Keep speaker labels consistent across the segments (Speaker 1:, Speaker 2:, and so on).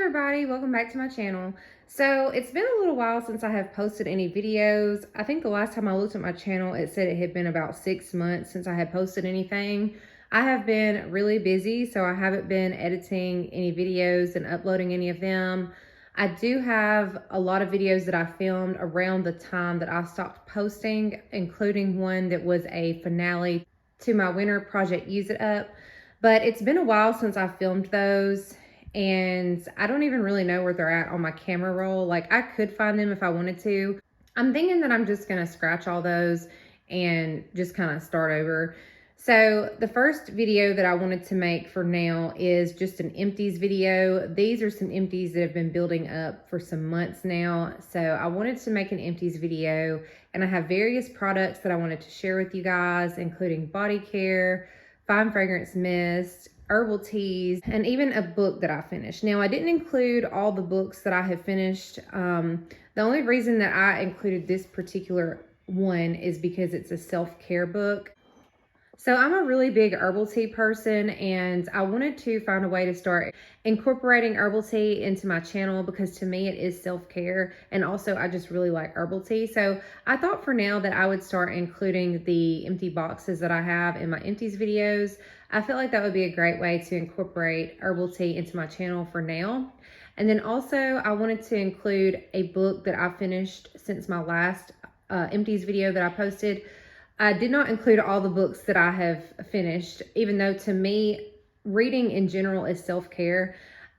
Speaker 1: everybody, welcome back to my channel. So it's been a little while since I have posted any videos. I think the last time I looked at my channel, it said it had been about 6 months since I had posted anything. I have been really busy, so I haven't been editing any videos and uploading any of them. I do have a lot of videos that I filmed around the time that I stopped posting, including one that was a finale to my winter project Use It Up. But it's been a while since I filmed those, and I don't even really know where they're at on my camera roll. Like, I could find them if I wanted to. I'm thinking that I'm just gonna scratch all those and just kind of start over. So the first video that I wanted to make for now is just an empties video. These are some empties that have been building up for some months now. So I wanted to make an empties video, and I have various products that I wanted to share with you guys, including body care, fine fragrance mist, herbal teas, and even a book that I finished. Now, I didn't include all the books that I have finished. The only reason that I included this particular one is because it's a self-care book. So I'm a really big herbal tea person, and I wanted to find a way to start incorporating herbal tea into my channel because to me it is self-care, and also I just really like herbal tea. So I thought for now that I would start including the empty boxes that I have in my empties videos. I feel like that would be a great way to incorporate herbal tea into my channel for now. And then also I wanted to include a book that I finished since my last empties video that I posted. I did not include all the books that I have finished, even though to me, reading in general is self-care.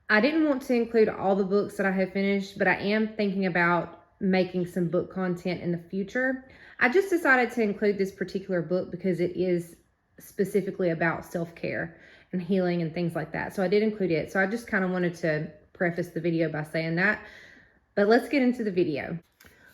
Speaker 1: I didn't want to include all the books that I have finished, but I am thinking about making some book content in the future. I just decided to include this particular book because it is specifically about self-care and healing and things like that. So I did include it. So I just kind of wanted to preface the video by saying that. But let's get into the video.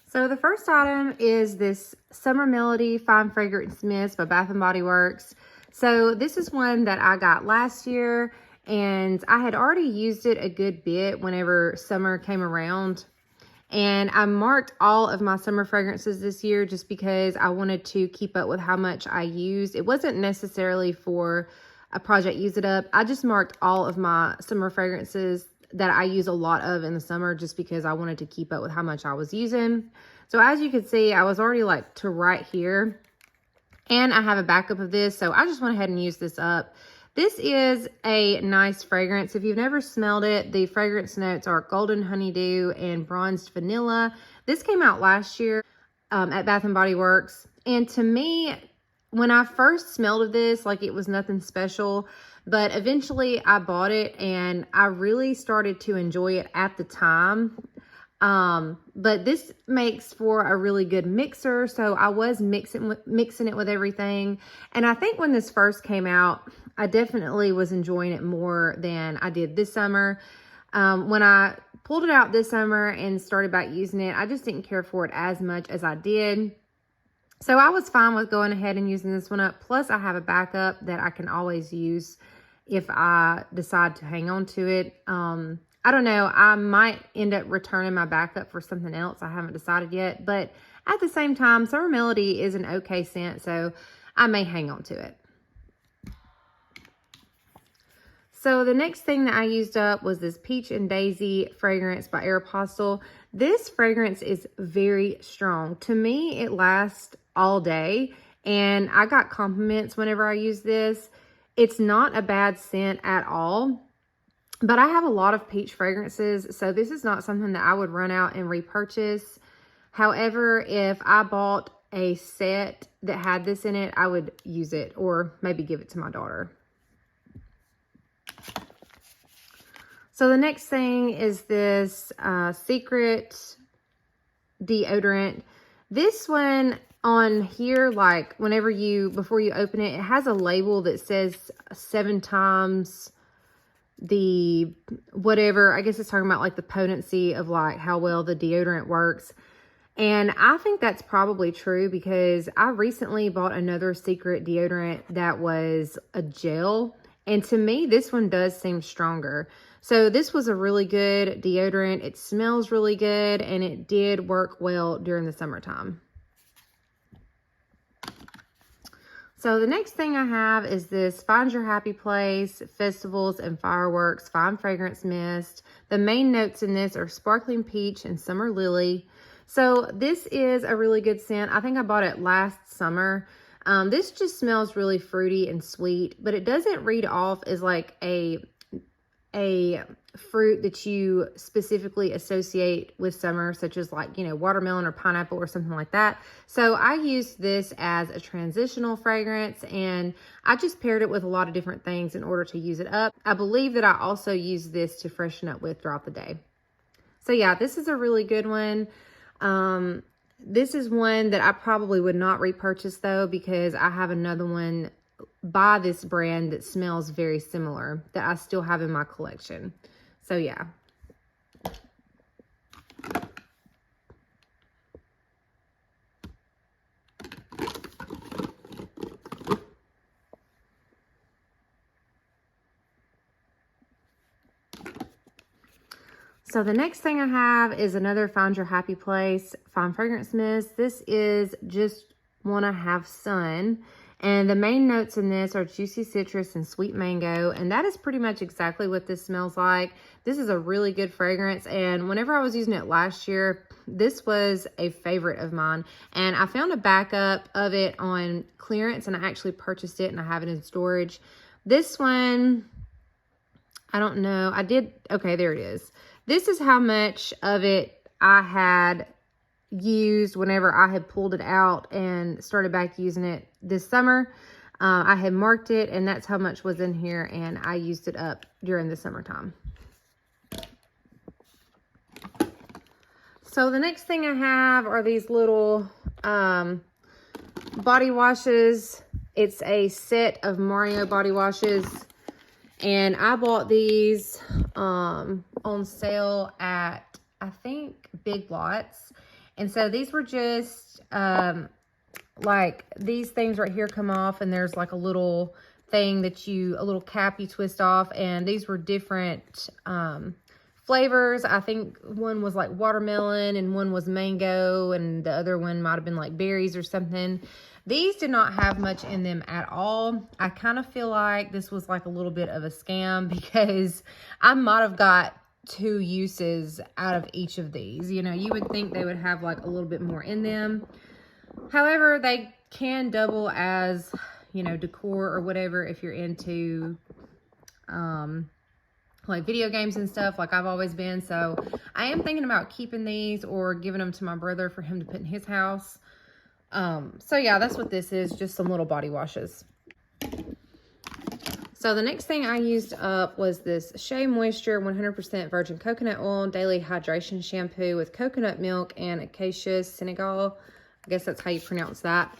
Speaker 1: So the first item is this Summer Melody Fine Fragrance Mist by Bath & Body Works. So this is one that I got last year, and I had already used it a good bit whenever summer came around. And I marked all of my summer fragrances this year just because I wanted to keep up with how much I used. It wasn't necessarily for a project Use It Up. I just marked all of my summer fragrances that I use a lot of in the summer just because I wanted to keep up with how much I was using. So as you can see, I was already like to right here, and I have a backup of this. So I just went ahead and used this up. This is a nice fragrance. If you've never smelled it, the fragrance notes are golden honeydew and bronzed vanilla. This came out last year at Bath & Body Works. And to me, when I first smelled of this, like it was nothing special. But eventually I bought it and I really started to enjoy it at the time. But this makes for a really good mixer. So I was mixing it with everything. And I think when this first came out, I definitely was enjoying it more than I did this summer. When I pulled it out this summer and started back using it, I just didn't care for it as much as I did. So I was fine with going ahead and using this one up. Plus I have a backup that I can always use if I decide to hang on to it. I don't know. I might end up returning my backup for something else. I haven't decided yet. But at the same time, Summer Melody is an okay scent, so I may hang on to it. So the next thing that I used up was this Peach and Daisy fragrance by Aeropostale. This fragrance is very strong. To me, it lasts all day, and I got compliments whenever I use this. It's not a bad scent at all, but I have a lot of peach fragrances, so this is not something that I would run out and repurchase. However, if I bought a set that had this in it, I would use it or maybe give it to my daughter. So the next thing is this Secret deodorant. This one on here, like before you open it, it has a label that says 7 times the whatever. I guess it's talking about like the potency of like how well the deodorant works. And I think that's probably true because I recently bought another Secret deodorant that was a gel. And to me, this one does seem stronger. So this was a really good deodorant. It smells really good, and it did work well during the summertime. So the next thing I have is this Find Your Happy Place Festivals and Fireworks Fine Fragrance Mist. The main notes in this are Sparkling Peach and Summer Lily. So this is a really good scent. I think I bought it last summer. This just smells really fruity and sweet, but it doesn't read off as like a fruit that you specifically associate with summer, such as like, you know, watermelon or pineapple or something like that. So I used this as a transitional fragrance, and I just paired it with a lot of different things in order to use it up. I believe that I also use this to freshen up with throughout the day. So yeah, this is a really good one. This is one that I probably would not repurchase though, because I have another one by this brand that smells very similar that I still have in my collection. So yeah. So the next thing I have is another Find Your Happy Place Fine Fragrance Mist. This is Just Wanna Have Sun. And the main notes in this are juicy citrus and sweet mango. And that is pretty much exactly what this smells like. This is a really good fragrance. And whenever I was using it last year, this was a favorite of mine. And I found a backup of it on clearance, and I actually purchased it and I have it in storage. This one, I don't know. I did. Okay, there it is. This is how much of it I had used whenever I had pulled it out and started back using it this summer. I had marked it, and that's how much was in here, and I used it up during the summertime. So the next thing I have are these little body washes. It's a set of Mario body washes, and I bought these on sale at, I think, Big Lots. And so these were just, like, these things right here come off, and there's like a little thing that a little cap you twist off. And these were different flavors. I think one was like watermelon, and one was mango, and the other one might have been like berries or something. These did not have much in them at all. I kind of feel like this was like a little bit of a scam, because I might have got 2 uses out of each of these. You know, you would think they would have like a little bit more in them. However, they can double as, you know, decor or whatever if you're into like video games and stuff, like I've always been. So I am thinking about keeping these or giving them to my brother for him to put in his house. So yeah, that's what this is, just some little body washes. So the next thing I used up was this Shea Moisture 100% virgin coconut oil daily hydration shampoo with coconut milk and acacia Senegal. I guess that's how you pronounce that.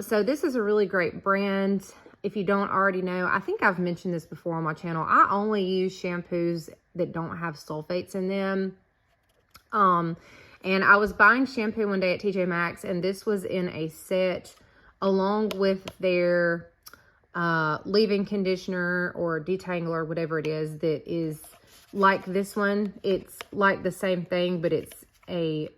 Speaker 1: So this is a really great brand. If you don't already know, I think I've mentioned this before on my channel. I only use shampoos that don't have sulfates in them. And I was buying shampoo one day at TJ Maxx, and this was in a set along with their leave-in conditioner or detangler, whatever it is, that is like this one. It's like the same thing, but it's a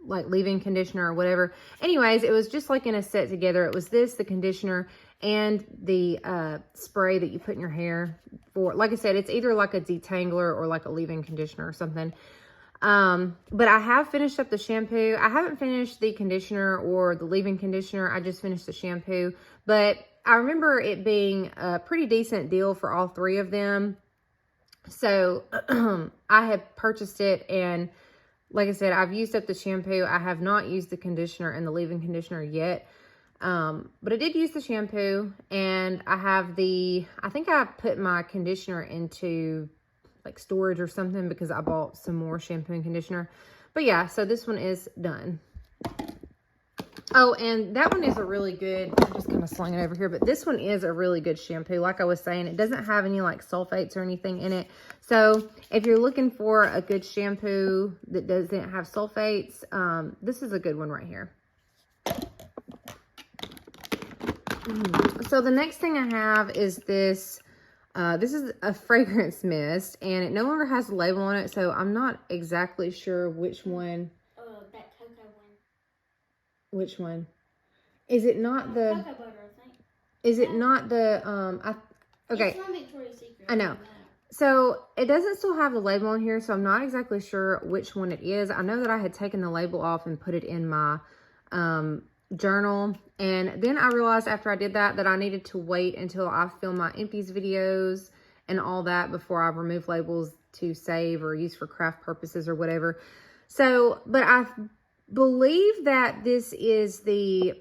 Speaker 1: like leave-in conditioner or whatever. Anyways, it was just like in a set together. It was this, the conditioner, and the spray that you put in your hair for, like I said, it's either like a detangler or like a leave-in conditioner or something. But I have finished up the shampoo. I haven't finished the conditioner or the leave-in conditioner. I just finished the shampoo, but I remember it being a pretty decent deal for all 3 of them. So I have purchased it, and like I said, I've used up the shampoo. I have not used the conditioner and the leave-in conditioner yet. But I did use the shampoo, and I have I think I put my conditioner into like storage or something because I bought some more shampoo and conditioner. But yeah, so this one is done. Oh, and that one is a really good, I'm just kind of slung it over here, but this one is a really good shampoo. Like I was saying, it doesn't have any like sulfates or anything in it. So if you're looking for a good shampoo that doesn't have sulfates, this is a good one right here. So the next thing I have is this. This is a fragrance mist, and it no longer has a label on it, so I'm not exactly sure which one.
Speaker 2: That cocoa one.
Speaker 1: Which one? Is it not the...
Speaker 2: Cocoa butter, I think.
Speaker 1: Is it not the... okay.
Speaker 2: It's from Victoria's Secret.
Speaker 1: I know. So it doesn't still have the label on here, so I'm not exactly sure which one it is. I know that I had taken the label off and put it in my journal. And then I realized after I did that I needed to wait until I film my Empties videos and all that before I remove labels to save or use for craft purposes or whatever. So, but I believe that this is the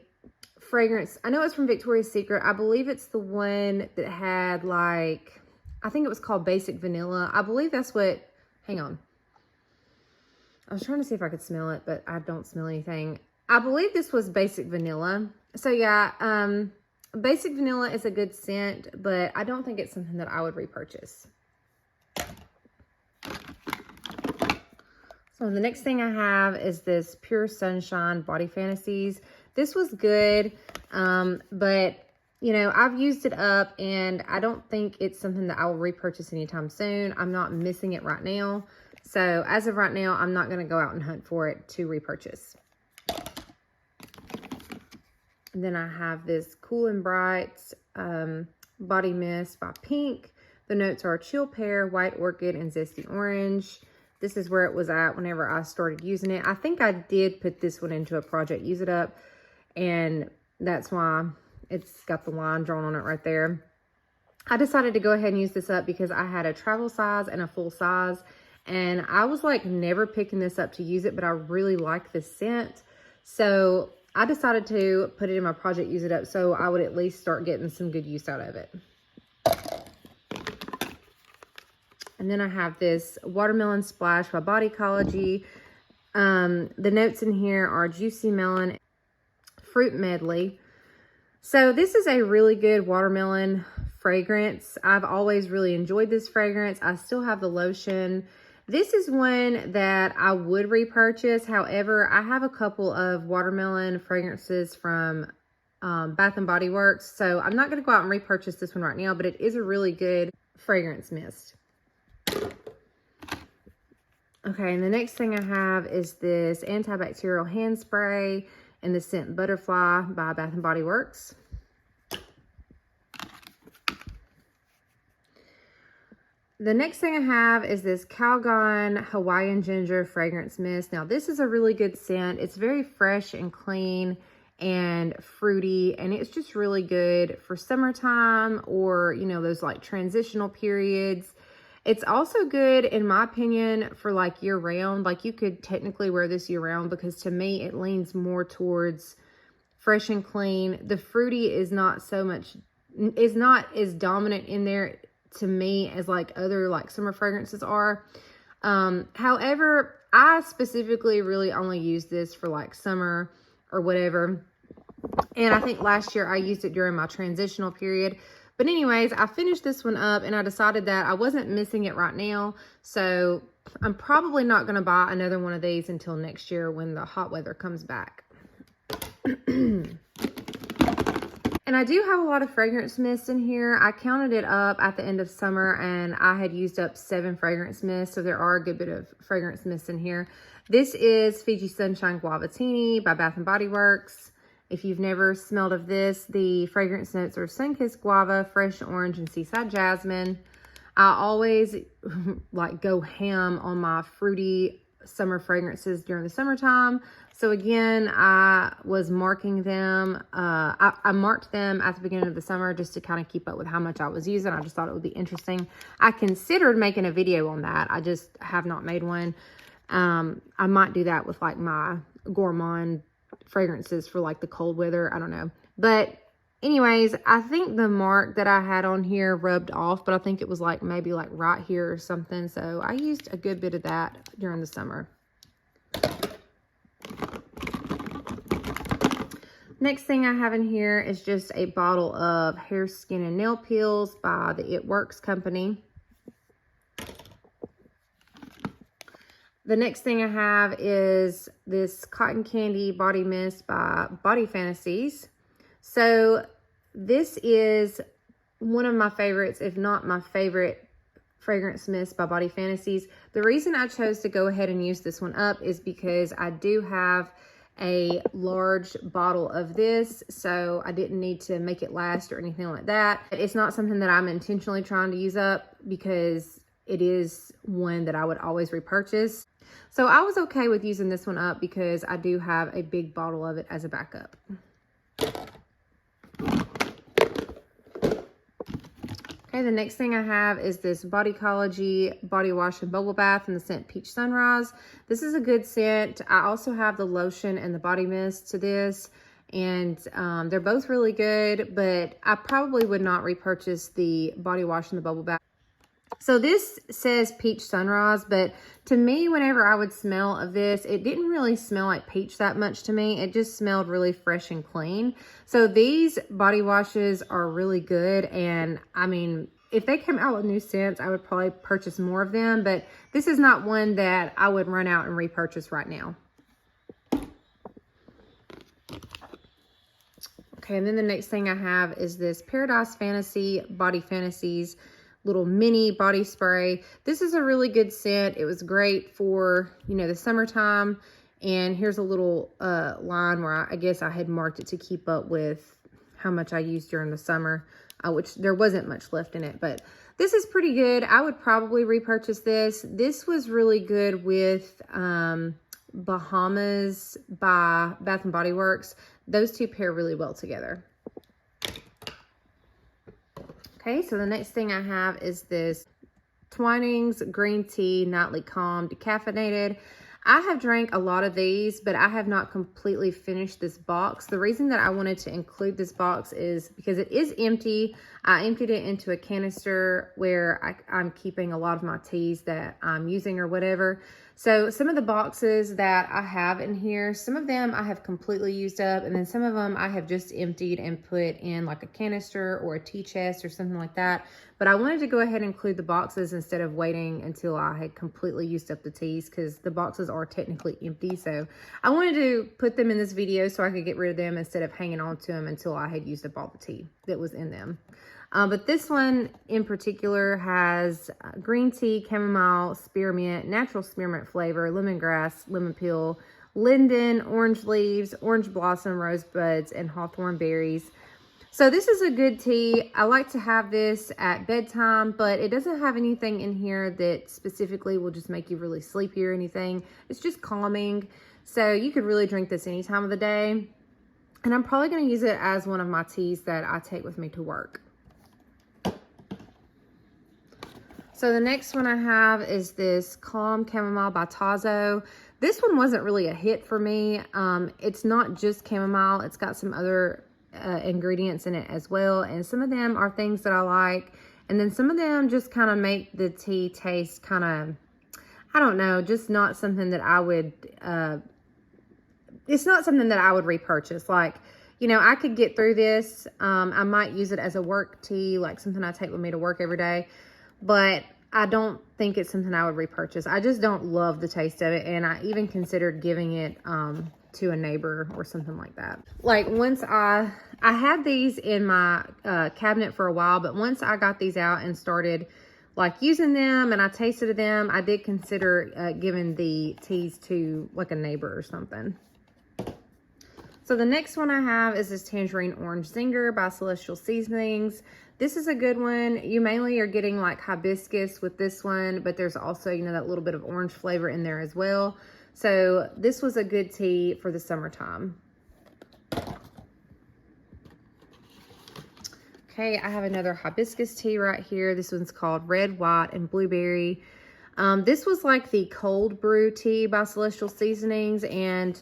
Speaker 1: fragrance. I know it's from Victoria's Secret. I believe it's the one that had like, I think it was called Basic Vanilla. I believe that's what, hang on. I was trying to see if I could smell it, but I don't smell anything. I believe this was Basic Vanilla. So yeah, Basic Vanilla is a good scent, but I don't think it's something that I would repurchase. So the next thing I have is this Pure Sunshine Body Fantasies. This was good, but you know, I've used it up and I don't think it's something that I will repurchase anytime soon. I'm not missing it right now. So as of right now, I'm not going to go out and hunt for it to repurchase. And then I have this Cool and Bright Body Mist by Pink. The notes are Chill Pear, White Orchid, and Zesty Orange. This is where it was at whenever I started using it. I think I did put this one into a project Use It Up, and that's why it's got the line drawn on it right there. I decided to go ahead and use this up because I had a travel size and a full size, and I was like never picking this up to use it, but I really like the scent. So I decided to put it in my project Use It Up so I would at least start getting some good use out of it. And then I have this Watermelon Splash by Bodycology. The notes in here are Juicy Melon, Fruit Medley. So this is a really good watermelon fragrance. I've always really enjoyed this fragrance. I still have the lotion. This is one that I would repurchase. However, I have a couple of watermelon fragrances from Bath & Body Works. So I'm not going to go out and repurchase this one right now, but it is a really good fragrance mist. Okay, and the next thing I have is this antibacterial hand spray in the scent Butterfly by Bath & Body Works. The next thing I have is this Calgon Hawaiian Ginger Fragrance Mist. Now, this is a really good scent. It's very fresh and clean and fruity, and it's just really good for summertime or, you know, those like transitional periods. It's also good, in my opinion, for like year round. Like you could technically wear this year round because to me, it leans more towards fresh and clean. The fruity is not as dominant in there to me as like other like summer fragrances are. However, I specifically really only use this for like summer or whatever. And I think last year I used it during my transitional period. But anyways, I finished this one up and I decided that I wasn't missing it right now. So I'm probably not going to buy another one of these until next year when the hot weather comes back. And I do have a lot of fragrance mists in here. I counted it up at the end of summer and I had used up 7 fragrance mists. So there are a good bit of fragrance mists in here. This is Fiji Sunshine Guavatini by Bath & Body Works. If you've never smelled of this, the fragrance notes are Sunkissed Guava, Fresh Orange, and Seaside Jasmine. I always like go ham on my fruity summer fragrances during the summertime. So again, I was marking them. I marked them at the beginning of the summer just to kind of keep up with how much I was using. I just thought it would be interesting. I considered making a video on that. I just have not made one. I might do that with like my gourmand fragrances for like the cold weather. I don't know. But anyways, I think the mark that I had on here rubbed off, but I think it was like maybe like right here or something. So I used a good bit of that during the summer. Next thing I have in here is just a bottle of hair, skin, and nail peels by the It Works company. The next thing I have is this Cotton Candy Body Mist by Body Fantasies. So this is one of my favorites, if not my favorite fragrance mist by Body Fantasies. The reason I chose to go ahead and use this one up is because I do have a large bottle of this, so I didn't need to make it last or anything like that. It's not something that I'm intentionally trying to use up because it is one that I would always repurchase. So I was okay with using this one up because I do have a big bottle of it as a backup. Okay, the next thing I have is this Bodycology Body Wash and Bubble Bath in the scent Peach Sunrise. This is a good scent. I also have the lotion and the body mist to this, and they're both really good, but I probably would not repurchase the Body Wash and the Bubble Bath. So this says Peach Sunrise, but to me, whenever I would smell of this, it didn't really smell like peach that much to me. It just smelled really fresh and clean. So these body washes are really good. And I mean, if they come out with new scents, I would probably purchase more of them. But this is not one that I would run out and repurchase right now. Okay, and then the next thing I have is this Paradise Fantasy Body Fantasies little mini body spray. This is a really good scent. It was great for, you know, the summertime. And here's a little line where I guess I had marked it to keep up with how much I used during the summer, which there wasn't much left in it, but this is pretty good. I would probably repurchase this. This was really good with Bahamas by Bath and Body Works. Those two pair really well together. Okay, so the next thing I have is this Twinings Green Tea Nightly Calm Decaffeinated. I have drank a lot of these, but I have not completely finished this box. The reason that I wanted to include this box is because it is empty. I emptied it into a canister where I'm keeping a lot of my teas that I'm using or whatever. So some of the boxes that I have in here, some of them I have completely used up, and then some of them I have just emptied and put in like a canister or a tea chest or something like that. But I wanted to go ahead and include the boxes instead of waiting until I had completely used up the teas, because the boxes are technically empty. So I wanted to put them in this video so I could get rid of them instead of hanging on to them until I had used up all the tea that was in them. But this one in particular has green tea, chamomile, spearmint, natural spearmint flavor, lemongrass, lemon peel, linden, orange leaves, orange blossom, rosebuds, and hawthorn berries. So this is a good tea. I like to have this at bedtime, but it doesn't have anything in here that specifically will just make you really sleepy or anything. It's just calming. So you could really drink this any time of the day. And I'm probably going to use it as one of my teas that I take with me to work. So the next one I have is this Calm Chamomile by Tazo. This one wasn't really a hit for me. It's not just chamomile. It's got some other ingredients in it as well. And some of them are things that I like. And then some of them just kind of make the tea taste kind of, I don't know, just not something that I would, it's not something that I would repurchase. Like, you know, I could get through this. I might use it as a work tea, like something I take with me to work every day. But I don't think it's something I would repurchase. I just don't love the taste of it. And I even considered giving it to a neighbor or something like that. Like once I had these in my cabinet for a while, but once I got these out and started like using them and I tasted them, I did consider giving the teas to like a neighbor or something. So the next one I have is this Tangerine Orange Zinger by Celestial Seasonings. This is a good one. You mainly are getting like hibiscus with this one, but there's also, you know, that little bit of orange flavor in there as well. So this was a good tea for the summertime. Okay, I have another hibiscus tea right here. This one's called Red, White, and Blueberry. This was like the cold brew tea by Celestial Seasonings, and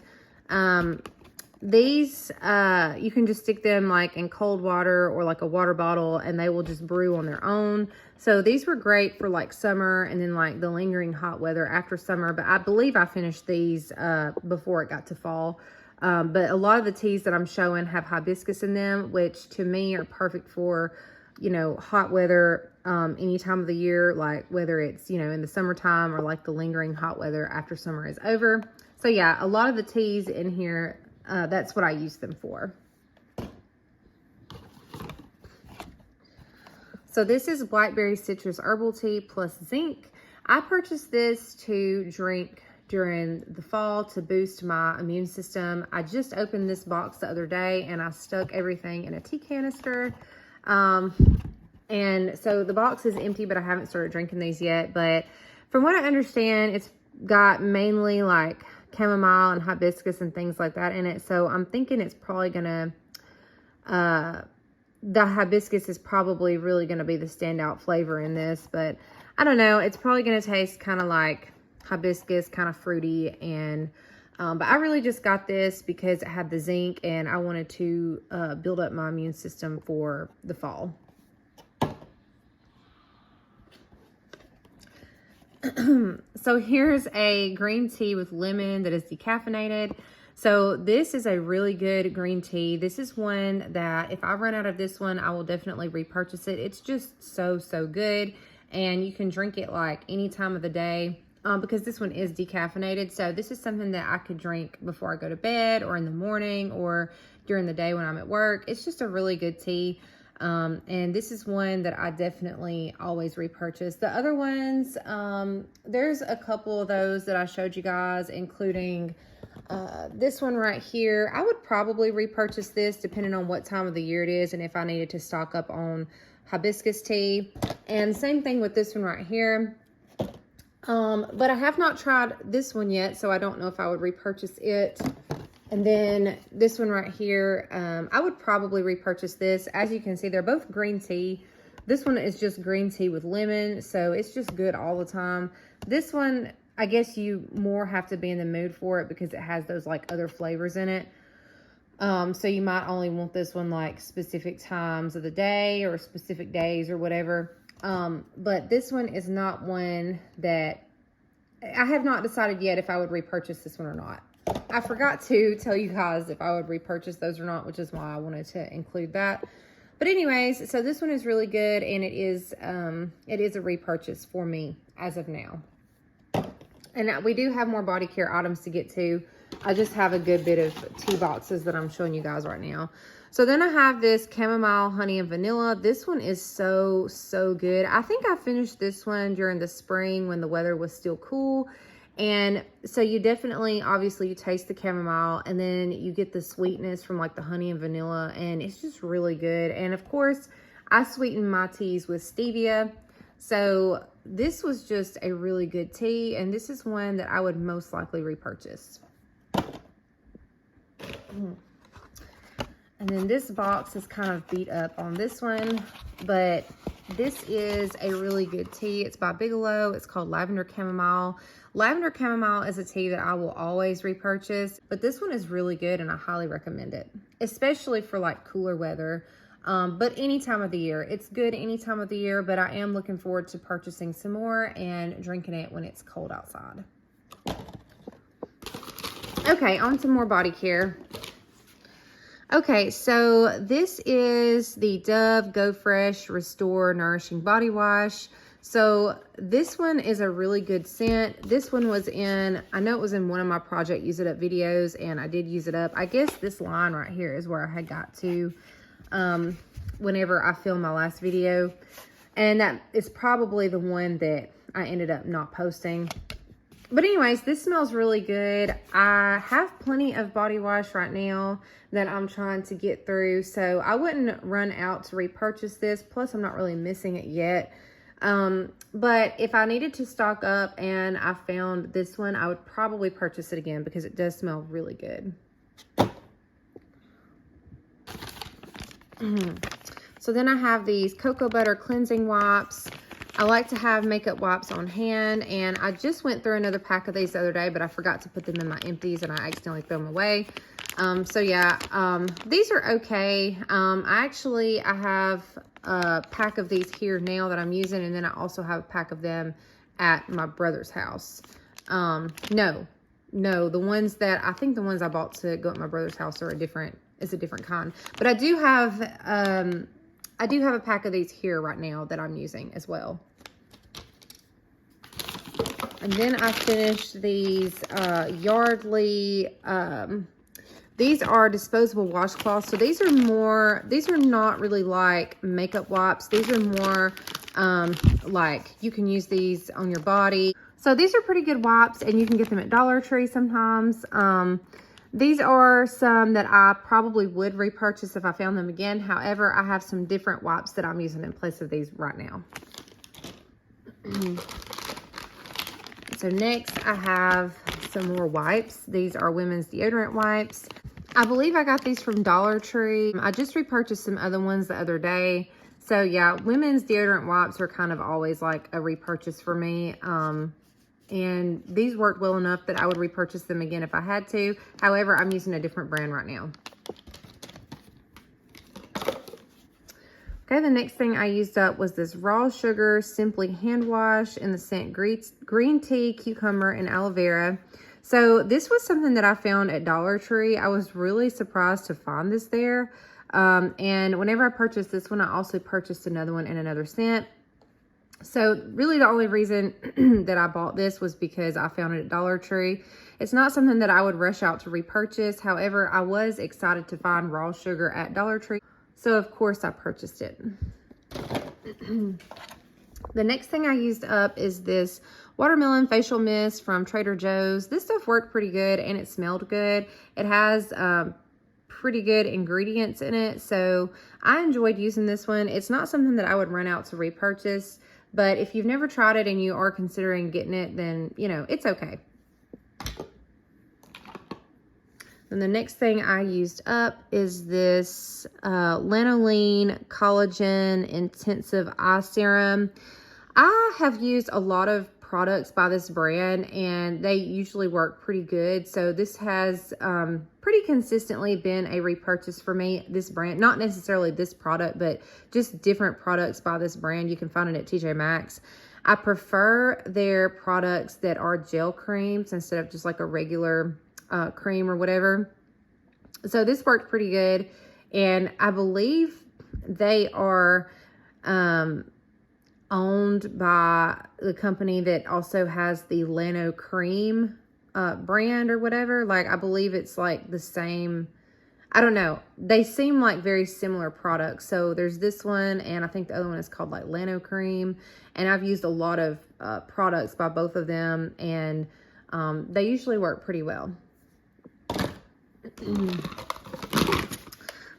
Speaker 1: these you can just stick them like in cold water or like a water bottle and they will just brew on their own. So these were great for like summer and then like the lingering hot weather after summer, but I believe I finished these before it got to fall. But a lot of the teas that I'm showing have hibiscus in them, which to me are perfect for, you know, hot weather any time of the year, like whether it's, you know, in the summertime or like the lingering hot weather after summer is over. So yeah, a lot of the teas in here, that's what I use them for. So this is Blackberry Citrus Herbal Tea plus zinc. I purchased this to drink during the fall to boost my immune system. I just opened this box the other day and I stuck everything in a tea canister. And so the box is empty, but I haven't started drinking these yet. But from what I understand, it's got mainly like chamomile and hibiscus and things like that in it. So I'm thinking it's probably gonna, the hibiscus is probably really gonna be the standout flavor in this. But I don't know, it's probably gonna taste kind of like hibiscus, kind of fruity. And but I really just got this because it had the zinc and I wanted to build up my immune system for the fall. So here's a green tea with lemon that is decaffeinated. So this is a really good green tea. This is one that if I run out of this one, I will definitely repurchase it. It's just so good. And you can drink it like any time of the day because this one is decaffeinated. So this is something that I could drink before I go to bed or in the morning or during the day when I'm at work. It's just a really good tea. And this is one that I definitely always repurchase. The other ones, there's a couple of those that I showed you guys, including this one right here. I would probably repurchase this depending on what time of the year it is and if I needed to stock up on hibiscus tea. And same thing with this one right here. But I have not tried this one yet, so I don't know if I would repurchase it. And then this one right here, I would probably repurchase this. As you can see, they're both green tea. This one is just green tea with lemon, so it's just good all the time. This one, I guess you more have to be in the mood for it because it has those like other flavors in it. So you might only want this one like specific times of the day or specific days or whatever. But this one is not one that I have not decided yet if I would repurchase this one or not. I forgot to tell you guys if I would repurchase those or not, which is why I wanted to include that. But anyways, so this one is really good, and it is a repurchase for me as of now. And we do have more body care items to get to. I just have a good bit of tea boxes that I'm showing you guys right now. So then I have this chamomile, honey, and vanilla. This one is so good. I think I finished this one during the spring when the weather was still cool. And so you definitely, obviously, you taste the chamomile and then you get the sweetness from like the honey and vanilla, and it's just really good. And of course, I sweeten my teas with stevia. So this was just a really good tea, and this is one that I would most likely repurchase. And then this box is kind of beat up on this one, but this is a really good tea. It's by Bigelow. It's called Lavender Chamomile. Lavender Chamomile is a tea that I will always repurchase, but this one is really good and I highly recommend it, especially for like cooler weather. But any time of the year. It's good any time of the year, but I am looking forward to purchasing some more and drinking it when it's cold outside. Okay, on to more body care. Okay, so this is the Dove Go Fresh Restore Nourishing Body Wash. So this one is a really good scent. This one was in, I know it was in one of my Project Use It Up videos, and I did use it up. I guess this line right here is where I had got to whenever I filmed my last video. And that is probably the one that I ended up not posting. But anyways, this smells really good. I have plenty of body wash right now that I'm trying to get through, so I wouldn't run out to repurchase this. Plus, I'm not really missing it yet. But if I needed to stock up and I found this one, I would probably purchase it again because it does smell really good. So then I have these cocoa butter cleansing wipes. I like to have makeup wipes on hand, and I just went through another pack of these the other day, but I forgot to put them in my empties and I accidentally threw them away. So yeah, these are okay. I have a pack of these here now that I'm using, and then I also have a pack of them at my brother's house. No, the ones that, I think the ones I bought to go at my brother's house are a different kind. But I do have a pack of these here right now that I'm using as well. And then I finished these Yardley, these are disposable washcloths. So these are not really like makeup wipes. These are more Like you can use these on your body. So these are pretty good wipes, and you can get them at Dollar Tree sometimes. These are some that I probably would repurchase if I found them again. However, I have some different wipes that I'm using in place of these right now. So next I have some more wipes. These are women's deodorant wipes. I believe I got these from Dollar Tree. I just repurchased some other ones the other day. So yeah, women's deodorant wipes are kind of always like a repurchase for me. And these worked well enough that I would repurchase them again if I had to. However, I'm using a different brand right now. Okay, the next thing I used up was this raw sugar simply hand wash in the scent green tea, cucumber, and aloe vera. So this was something that I found at Dollar Tree. I was really surprised to find this there. And whenever I purchased this one, I also purchased another one in another scent. So really the only reason that I bought this was because I found it at Dollar Tree. It's not something that I would rush out to repurchase. However, I was excited to find raw sugar at Dollar Tree. So of course I purchased it. The next thing I used up is this watermelon facial mist from Trader Joe's. This stuff worked pretty good and it smelled good. It has pretty good ingredients in it. So I enjoyed using this one. It's not something that I would run out to repurchase. But if you've never tried it and you are considering getting it, then, you know, it's okay. And the next thing I used up is this Lanoline Collagen Intensive Eye Serum. I have used a lot of products by this brand and they usually work pretty good. So this has pretty consistently been a repurchase for me, this brand. Not necessarily this product, but just different products by this brand. You can find it at TJ Maxx. I prefer their products that are gel creams instead of just like a regular cream or whatever. So this worked pretty good. And I believe they are owned by the company that also has the Lano Cream brand or whatever. Like, I believe it's like the same. I don't know. They seem like very similar products. So there's this one, and I think the other one is called like Lano Cream. And I've used a lot of products by both of them, and they usually work pretty well.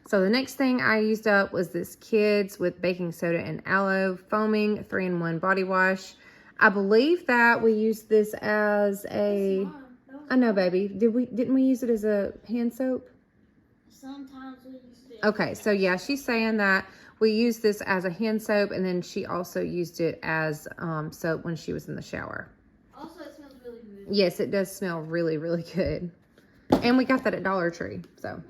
Speaker 1: So the next thing I used up was this Kids with baking soda and aloe foaming 3-in-1 body wash. I believe that we used this as a, I know, baby. Didn't we use it as a hand soap?
Speaker 2: Sometimes we used it.
Speaker 1: Okay, so yeah, she's saying that we used this as a hand soap, and then she also used it as soap when she was in the shower.
Speaker 2: Also, it smells really good.
Speaker 1: Yes, it does smell really, really good. And we got that at Dollar Tree, so.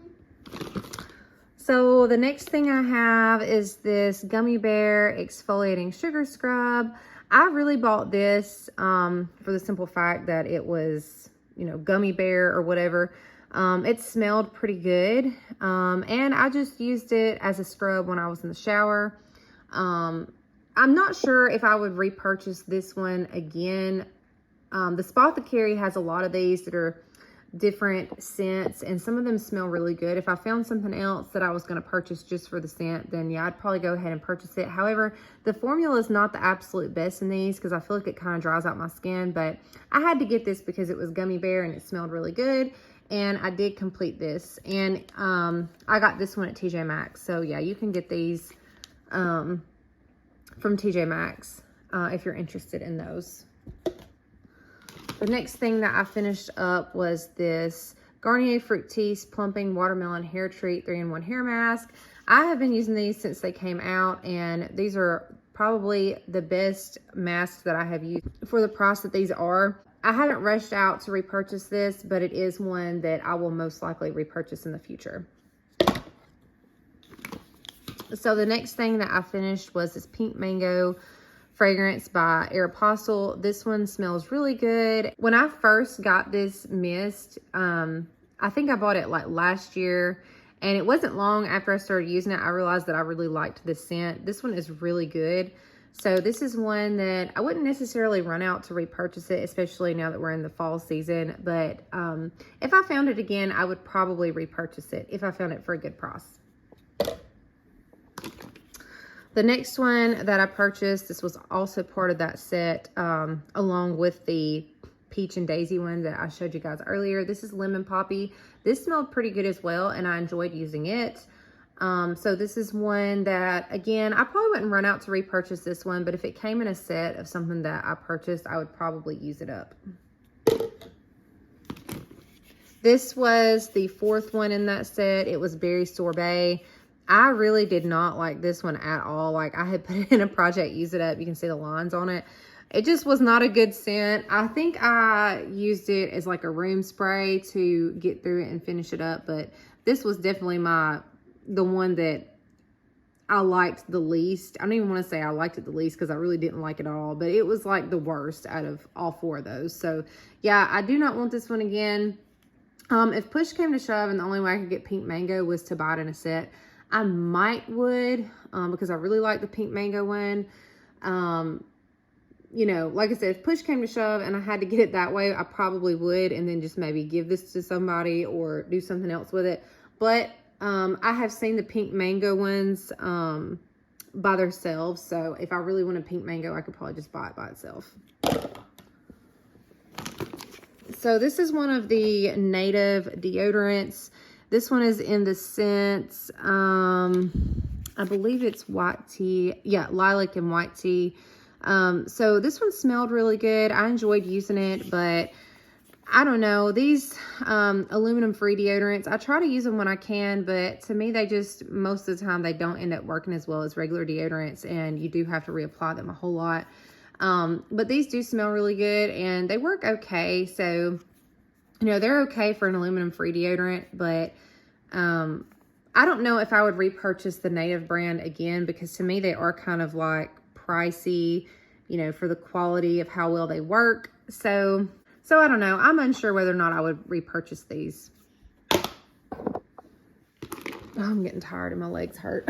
Speaker 1: So the next thing I have is this Gummy Bear Exfoliating Sugar Scrub. I really bought this for the simple fact that it was, you know, Gummy Bear or whatever. It smelled pretty good. And I just used it as a scrub when I was in the shower. I'm not sure if I would repurchase this one again. The Spothicary has a lot of these that are different scents, and some of them smell really good. If I found something else that I was going to purchase just for the scent, then yeah, I'd probably go ahead and purchase it. However, the formula is not the absolute best in these because I feel like it kind of dries out my skin, but I had to get this because it was Gummy Bear and it smelled really good, and I did complete this. And I got this one at TJ Maxx. So yeah, you can get these from TJ Maxx if you're interested in those. The next thing that I finished up was this Garnier Fructis Plumping Watermelon Hair Treat 3-in-1 Hair Mask. I have been using these since they came out, and these are probably the best masks that I have used for the price that these are. I haven't rushed out to repurchase this, but it is one that I will most likely repurchase in the future. So the next thing that I finished was this Pink Mango fragrance by Aeropostale. This one smells really good. When I first got this mist, I think I bought it like last year, and it wasn't long after I started using it, I realized that I really liked this scent. This one is really good. So this is one that I wouldn't necessarily run out to repurchase it, especially now that we're in the fall season. But if I found it again, I would probably repurchase it if I found it for a good price. The next one that I purchased, this was also part of that set, along with the peach and daisy one that I showed you guys earlier. This is lemon poppy. This smelled pretty good as well, and I enjoyed using it. So this is one that, again, I probably wouldn't run out to repurchase this one, but if it came in a set of something that I purchased, I would probably use it up. This was the fourth one in that set. It was berry sorbet. I really did not like this one at all. Like, I had put it in a project, use it up. You can see the lines on it. It just was not a good scent. I think I used it as like a room spray to get through it and finish it up. But this was definitely the one that I liked the least. I don't even want to say I liked it the least because I really didn't like it at all. But it was like the worst out of all four of those. So, yeah, I do not want this one again. If push came to shove and the only way I could get pink mango was to buy it in a set, I would, because I really like the pink mango one. You know, like I said, if push came to shove and I had to get it that way, I probably would, and then just maybe give this to somebody or do something else with it. But I have seen the pink mango ones by themselves, so if I really wanted pink mango, I could probably just buy it by itself. So this is one of the native deodorants. This one is in the scent, I believe it's white tea. Yeah, lilac and white tea. So this one smelled really good. I enjoyed using it, but I don't know. These aluminum-free deodorants, I try to use them when I can, but to me, they just, most of the time, they don't end up working as well as regular deodorants, and you do have to reapply them a whole lot. But these do smell really good, and they work okay. So, you know, they're okay for an aluminum-free deodorant, but I don't know if I would repurchase the native brand again, because to me, they are kind of like pricey, you know, for the quality of how well they work. So I don't know. I'm unsure whether or not I would repurchase these. Oh, I'm getting tired and my legs hurt.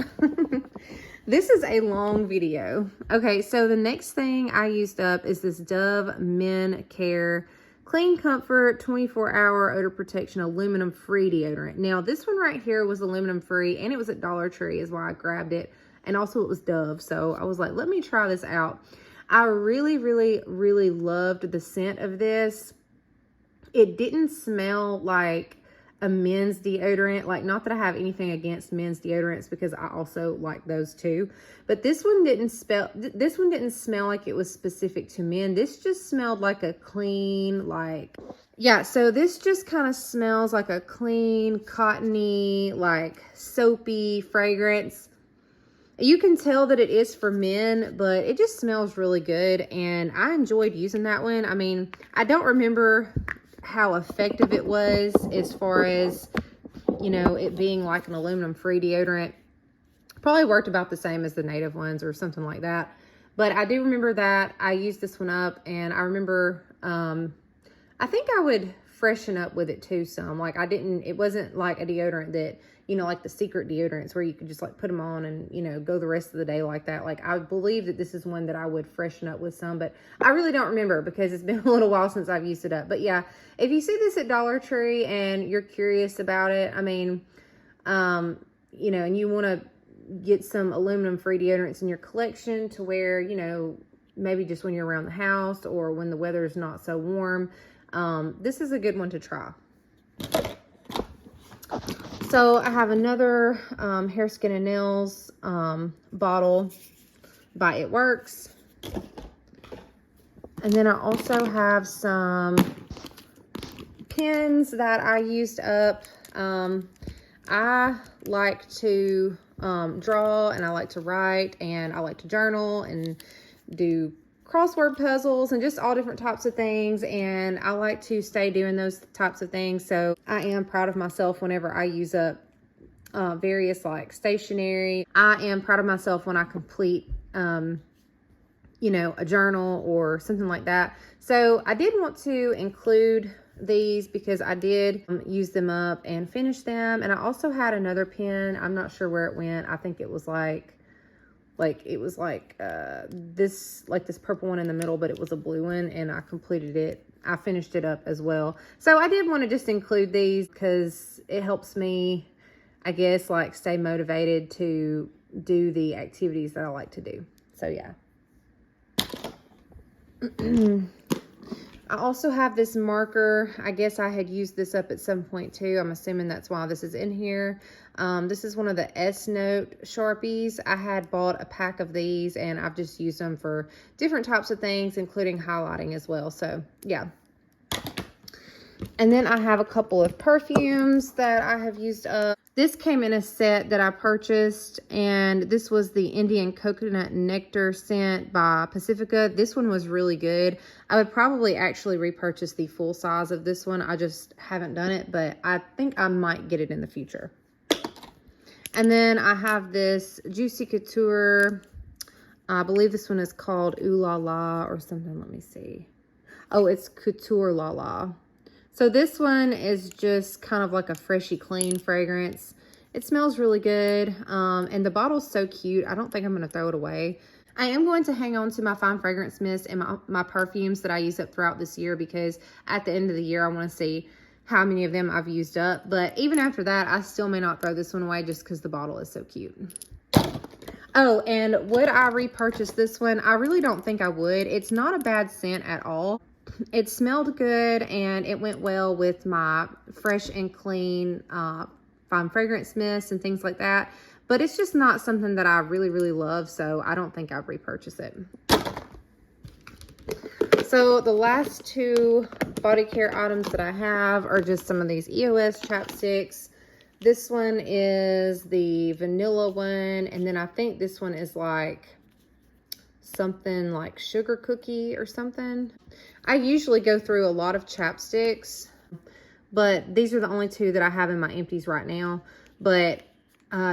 Speaker 1: This is a long video. Okay, so the next thing I used up is this Dove Men Care Clean Comfort 24-hour odor protection aluminum free deodorant. Now, this one right here was aluminum free, and it was at Dollar Tree is why I grabbed it. And also it was Dove, so I was like, let me try this out. I really, really, really loved the scent of this. It didn't smell like a men's deodorant. Like, not that I have anything against men's deodorants, because I also like those too. But this one didn't smell like it was specific to men. This just smelled like a clean, like, yeah, so this just kind of smells like a clean, cottony, like soapy fragrance. You can tell that it is for men, but it just smells really good, and I enjoyed using that one. I mean, I don't remember how effective it was as far as, you know, it being like an aluminum-free deodorant. Probably worked about the same as the native ones or something like that. But I do remember that I used this one up, and I remember, I think I would freshen up with it too some. Like, it wasn't like a deodorant that, you know, like the secret deodorants where you could just like put them on and, you know, go the rest of the day like that. Like, I believe that this is one that I would freshen up with some, but I really don't remember because it's been a little while since I've used it up. But yeah, if you see this at Dollar Tree and you're curious about it, I mean, you know, and you want to get some aluminum free deodorants in your collection to wear, you know, maybe just when you're around the house or when the weather is not so warm, this is a good one to try. So I have another hair, skin, and nails bottle by It Works. And then I also have some pens that I used up. I like to draw, and I like to write, and I like to journal and do crossword puzzles and just all different types of things, and I like to stay doing those types of things. So I am proud of myself whenever I use up various like stationery. I am proud of myself when I complete you know, a journal or something like that. So I did want to include these because I did use them up and finish them. And I also had another pen. I'm not sure where it went. I think it was this purple one in the middle, but it was a blue one, and I completed it. I finished it up as well. So I did want to just include these because it helps me, I guess, like stay motivated to, do the activities that I like to do. So yeah. I also have this marker. I guess I had used this up at some point too. I'm assuming that's why this is in here. This is one of the S Note Sharpies. I had bought a pack of these and I've just used them for different types of things, including highlighting as well. So yeah. And then I have a couple of perfumes that I have used up. This came in a set that I purchased, and this was the Indian Coconut Nectar scent by Pacifica. This one was really good. I would probably actually repurchase the full size of this one. I just haven't done it, but I think I might get it in the future. And then I have this Juicy Couture. I believe this one is called Ooh La La or something. Let me see. Oh, it's Couture La La. So this one is just kind of like a freshy clean fragrance. It smells really good. And the bottle's so cute. I don't think I'm going to throw it away. I am going to hang on to my fine fragrance mist and my perfumes that I use up throughout this year, because at the end of the year, I want to see how many of them I've used up. But even after that, I still may not throw this one away just because the bottle is so cute. Oh, and would I repurchase this one? I really don't think I would. It's not a bad scent at all. It smelled good and it went well with my fresh and clean fine fragrance mist and things like that. But it's just not something that I really, really love, so I don't think I'd repurchase it. So the last two body care items that I have are just some of these EOS chapsticks. This one is the vanilla one, and then I think this one is like something like sugar cookie or something. I usually go through a lot of chapsticks, but these are the only two that I have in my empties right now. But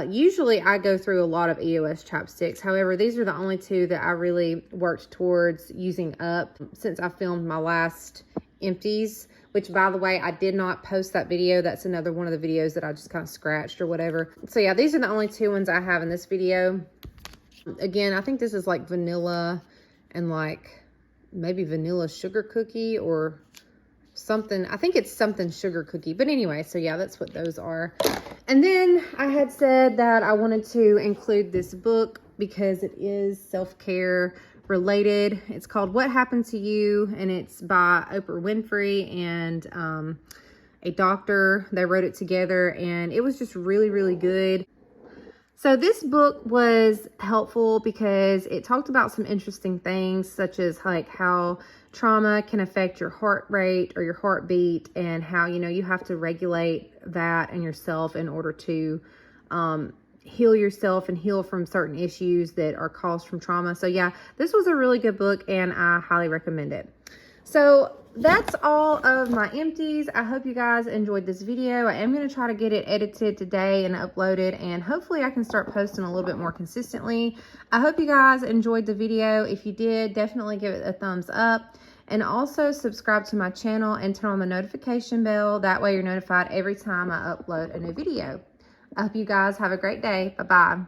Speaker 1: usually I go through a lot of EOS chapsticks. However, these are the only two that I really worked towards using up since I filmed my last empties, which, by the way, I did not post that video. That's another one of the videos that I just kind of scratched or whatever. So yeah, these are the only two ones I have in this video. Again, I think this is like vanilla and like maybe vanilla sugar cookie or something. I think it's something sugar cookie. But anyway, so yeah, that's what those are. And then I had said that I wanted to include this book because it is self-care related. It's called What Happened to You, and it's by Oprah Winfrey and a doctor. They wrote it together, and it was just really, really good. So this book was helpful because it talked about some interesting things, such as like how trauma can affect your heart rate or your heartbeat, and how, you know, you have to regulate that in yourself in order to heal yourself and heal from certain issues that are caused from trauma. So yeah, this was a really good book and I highly recommend it. So that's all of my empties. I hope you guys enjoyed this video. I am going to try to get it edited today and uploaded, and hopefully I can start posting a little bit more consistently. I hope you guys enjoyed the video. If you did, definitely give it a thumbs up, and also subscribe to my channel and turn on the notification bell. That way you're notified every time I upload a new video. I hope you guys have a great day. Bye-bye.